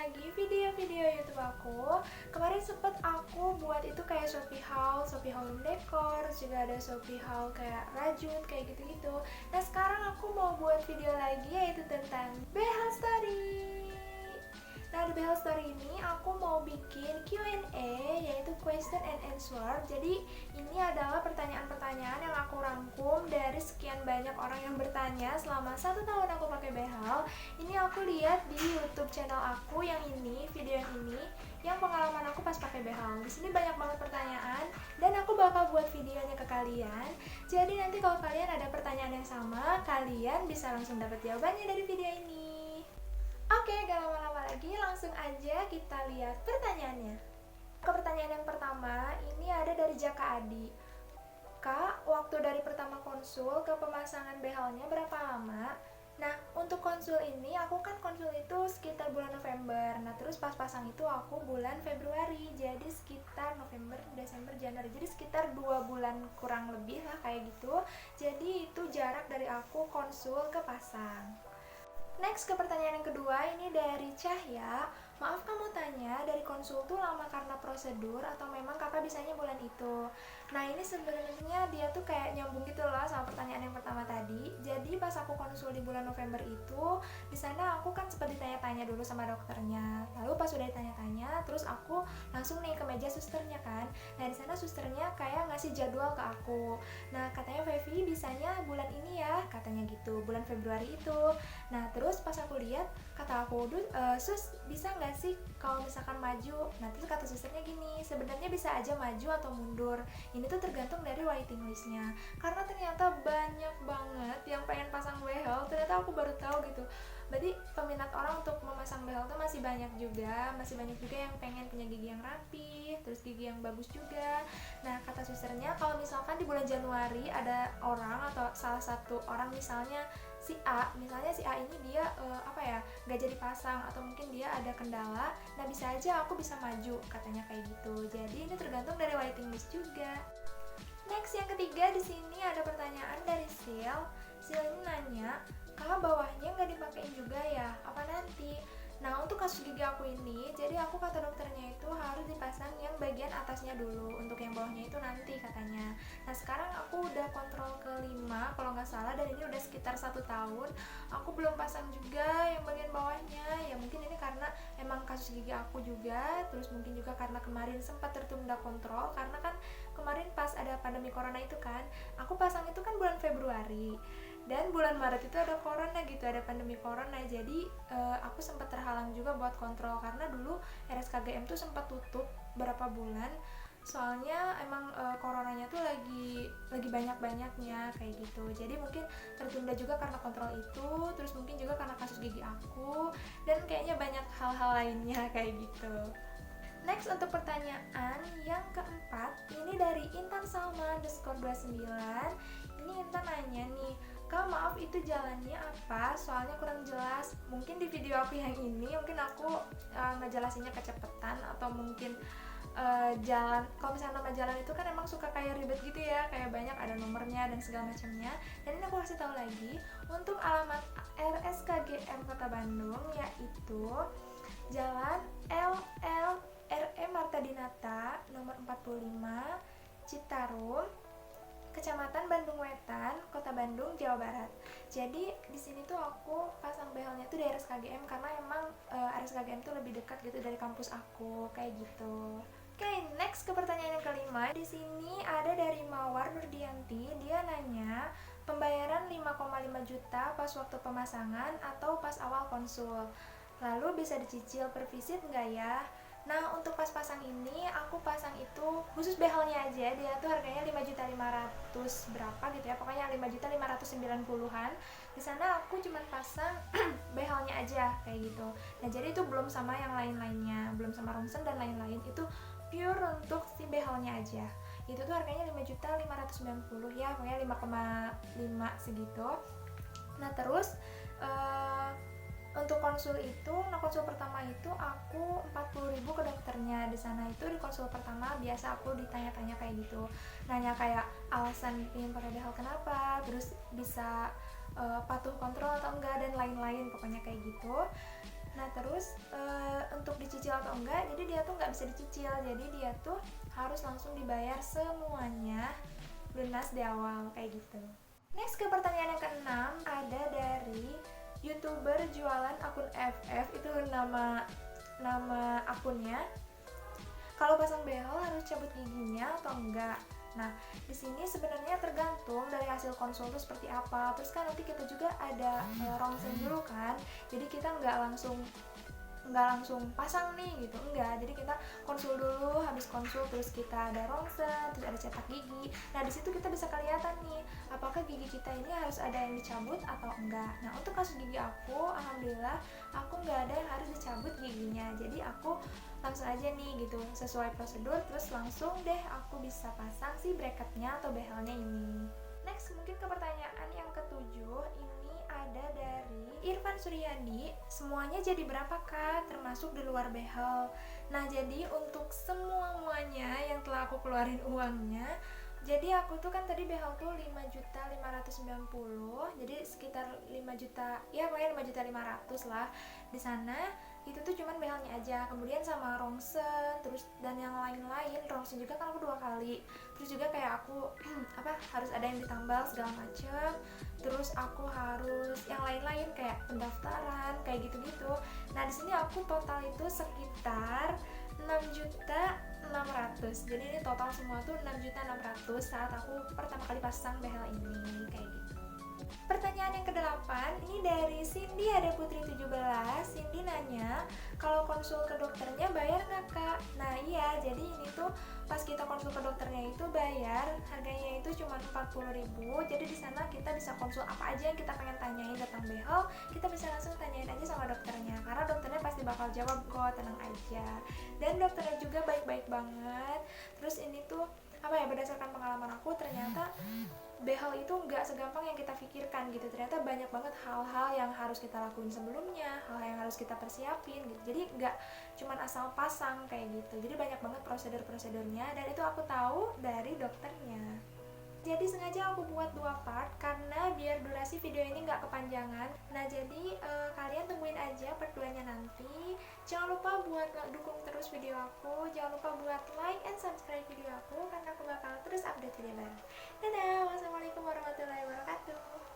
lagi video-video YouTube aku. Kemarin sempet aku buat itu kayak Shopee haul home decor, terus juga ada Shopee haul kayak rajut, kayak gitu-gitu. Nah sekarang aku mau buat video lagi yaitu tentang behel story. Nah, di Behel Story ini aku mau bikin Q&A, yaitu question and answer. Jadi, ini adalah pertanyaan-pertanyaan yang aku rangkum dari sekian banyak orang yang bertanya selama 1 tahun aku pakai behel. Ini aku lihat di YouTube channel aku yang ini, video yang ini, yang pengalaman aku pas pakai behel. Di sini banyak banget pertanyaan dan aku bakal buat videonya ke kalian. Jadi nanti kalau kalian ada pertanyaan yang sama, kalian bisa langsung dapat jawabannya dari video ini. Oke, gak lama-lama lagi, langsung aja kita lihat pertanyaannya. Ke pertanyaan yang pertama, ini ada dari Jaka Adi. Kak, waktu dari pertama konsul ke pemasangan behelnya berapa lama? Nah, untuk konsul ini, aku kan konsul itu sekitar bulan November. Nah, terus pas pasang itu aku bulan Februari. Jadi sekitar November, Desember, Januari. Jadi sekitar 2 bulan kurang lebih lah kayak gitu. Jadi itu jarak dari aku konsul ke pasang. Next ke pertanyaan yang kedua, ini dari Cahya. Maaf kamu tanya, dari konsul tuh lama karena prosedur atau memang kakak bisanya bulan itu? Nah ini sebenarnya dia tuh kayak nyambung gitu loh sama pertanyaan yang pertama tadi. Jadi pas aku konsul di bulan November itu, di sana aku kan sempat ditanya-tanya dulu sama dokternya. Lalu pas udah ditanya-tanya, terus aku langsung nih ke meja susternya kan. Nah di sana susternya kayak ngasih jadwal ke aku. Nah katanya Fevi bisanya bulan ini ya, katanya gitu, bulan Februari itu. Nah terus pas aku lihat, kata aku, sus bisa nggak sih kalau misalkan maju? Nah terus kata susternya gini, sebenarnya bisa aja maju atau mundur. Ini tuh tergantung dari waiting listnya. Karena ternyata banyak banget yang pengen pasang behel. Ternyata aku baru tahu gitu. Berarti peminat orang untuk memasang behel tuh masih banyak juga. Masih banyak juga yang pengen punya gigi yang rapi, terus gigi yang bagus juga. Nah kata susternya kalau misalkan di bulan Januari ada orang atau salah satu orang misalnya si A ini dia nggak jadi pasang atau mungkin dia ada kendala, nah bisa aja aku bisa maju katanya kayak gitu. Jadi ini tergantung dari waiting list juga. Next yang ketiga di sini ada pertanyaan dari Sil ini nanya, kalau bawahnya nggak dipakein juga ya, apa nanti? Nah untuk kasus gigi aku ini, jadi aku kata dokternya itu harus dipasang yang bagian atasnya dulu, untuk yang bawahnya itu nanti katanya. Nah sekarang aku udah kontrol ke 5 kalau nggak salah, dan ini udah sekitar 1 tahun aku belum pasang juga yang bagian bawahnya. Ya mungkin ini karena emang kasus gigi aku juga, terus mungkin juga karena kemarin sempat tertunda kontrol, karena kan kemarin pas ada pandemi corona itu kan, aku pasang itu kan bulan Februari, dan bulan Maret itu ada corona gitu, ada pandemi corona. Jadi aku sempat terhalang juga buat kontrol karena dulu RSKGM tuh sempat tutup berapa bulan. Soalnya emang coronanya tuh lagi banyak-banyaknya kayak gitu. Jadi mungkin tertunda juga karena kontrol itu, terus mungkin juga karena kasus gigi aku, dan kayaknya banyak hal-hal lainnya kayak gitu. Next untuk pertanyaan yang keempat, ini dari Intan Salma _29. Ini Intan nanya nih, Kak maaf itu jalannya apa? Soalnya kurang jelas. Mungkin di video aku yang ini mungkin aku ngejelasinnya kecepatan, atau mungkin jalan, kalau misalnya nama jalan itu kan emang suka kayak ribet gitu ya, kayak banyak ada nomornya dan segala macamnya. Dan ini aku kasih tahu lagi, untuk alamat RSKGM Kota Bandung yaitu Jalan LLRE Marta Dinata nomor 45 Citarum, Kecamatan Bandung Wetan, Kota Bandung, Jawa Barat. Jadi di sini tuh aku pasang behelnya tuh di RSKGM karena emang RSKGM tuh lebih dekat gitu dari kampus aku, kayak gitu. Oke, next ke pertanyaan yang kelima. Di sini ada dari Mawar Nurdianti. Dia nanya, pembayaran 5,5 juta pas waktu pemasangan atau pas awal konsul. Lalu bisa dicicil per visit nggak ya? Nah untuk pas pasang ini aku pasang itu khusus behelnya aja, dia tuh harganya 5.500 berapa gitu ya, pokoknya 5.590-an. Di sana aku cuma pasang behelnya aja kayak gitu. Nah jadi itu belum sama yang lain-lainnya, belum sama ronsen dan lain-lain, itu pure untuk si behelnya aja. Itu tuh harganya 5.590 ya, pokoknya 5,5 segitu. Nah terus untuk konsul itu, nah konsul pertama itu aku 40.000 ke dokternya. Di sana itu di konsul pertama biasa aku ditanya-tanya kayak gitu, nanya kayak alasan ingin pakai behel kenapa, terus bisa patuh kontrol atau enggak, dan lain-lain pokoknya kayak gitu. Nah terus untuk dicicil atau enggak, jadi dia tuh nggak bisa dicicil, jadi dia tuh harus langsung dibayar semuanya lunas di awal kayak gitu. Next ke pertanyaan yang keenam, ada dari YouTuber jualan akun FF, itu nama akunnya. Kalau pasang behel harus cabut giginya atau enggak? Nah, di sini sebenarnya tergantung dari hasil konsul itu seperti apa. Terus kan nanti kita juga ada ronsen dulu kan. Jadi kita nggak langsung pasang nih gitu, enggak. Jadi kita konsul dulu, habis konsul terus kita ada ronsen, terus ada cetak gigi. Nah di situ kita bisa kelihatan nih apakah gigi kita ini harus ada yang dicabut atau enggak. Nah untuk kasus gigi aku, alhamdulillah aku nggak ada yang harus dicabut giginya, jadi aku langsung aja nih gitu sesuai prosedur, terus langsung deh aku bisa pasang si bracketnya atau behelnya ini. Next mungkin ke pertanyaan yang ketujuh, ini ada dari Irfan Suryadi. Semuanya jadi berapa kak, termasuk di luar behel? Nah jadi untuk semuanya yang telah aku keluarin uangnya, jadi aku tuh kan tadi behel tuh 5.590.000, jadi sekitar 5 juta, ya pokoknya 5.500.000 lah di sana. Itu tuh cuman behelnya aja, kemudian sama rongsen terus dan yang lain-lain. Rongsen juga kan aku 2 kali, terus juga kayak aku harus ada yang ditambal segala macem, terus aku harus yang lain-lain kayak pendaftaran kayak gitu-gitu. Nah di sini aku total itu sekitar 6.600.000. Jadi ini total semua tuh 6.600.000 saat aku pertama kali pasang behel ini kayak gitu. Pertanyaan yang ke-8 ini dari Cindy ada Putri 17. Cindy nanya, kalau konsul ke dokternya bayar nggak kak? Nah iya, jadi ini tuh pas kita konsul ke dokternya itu bayar, harganya itu cuma 40.000. Jadi di sana kita bisa konsul apa aja yang kita pengen tanyain tentang behel, kita bisa langsung tanyain aja sama dokternya, karena dokternya pasti bakal jawab kok, tenang aja. Dan dokternya juga baik-baik banget. Terus ini tuh berdasarkan pengalaman aku, ternyata behel itu nggak segampang yang kita pikirkan gitu. Ternyata banyak banget hal-hal yang harus kita lakuin sebelumnya, hal yang harus kita persiapin gitu. Jadi nggak cuman asal pasang kayak gitu. Jadi banyak banget prosedur-prosedurnya, dan itu aku tahu dari dokternya. Jadi sengaja aku buat 2 part karena biar durasi video ini nggak kepanjangan. Nah jadi kalian tungguin aja part 2-nya nanti. Jangan lupa buat dukung terus video aku. Jangan lupa buat like and subscribe video aku, karena aku bakal terus update video baru. Dadah, wassalamualaikum warahmatullahi wabarakatuh.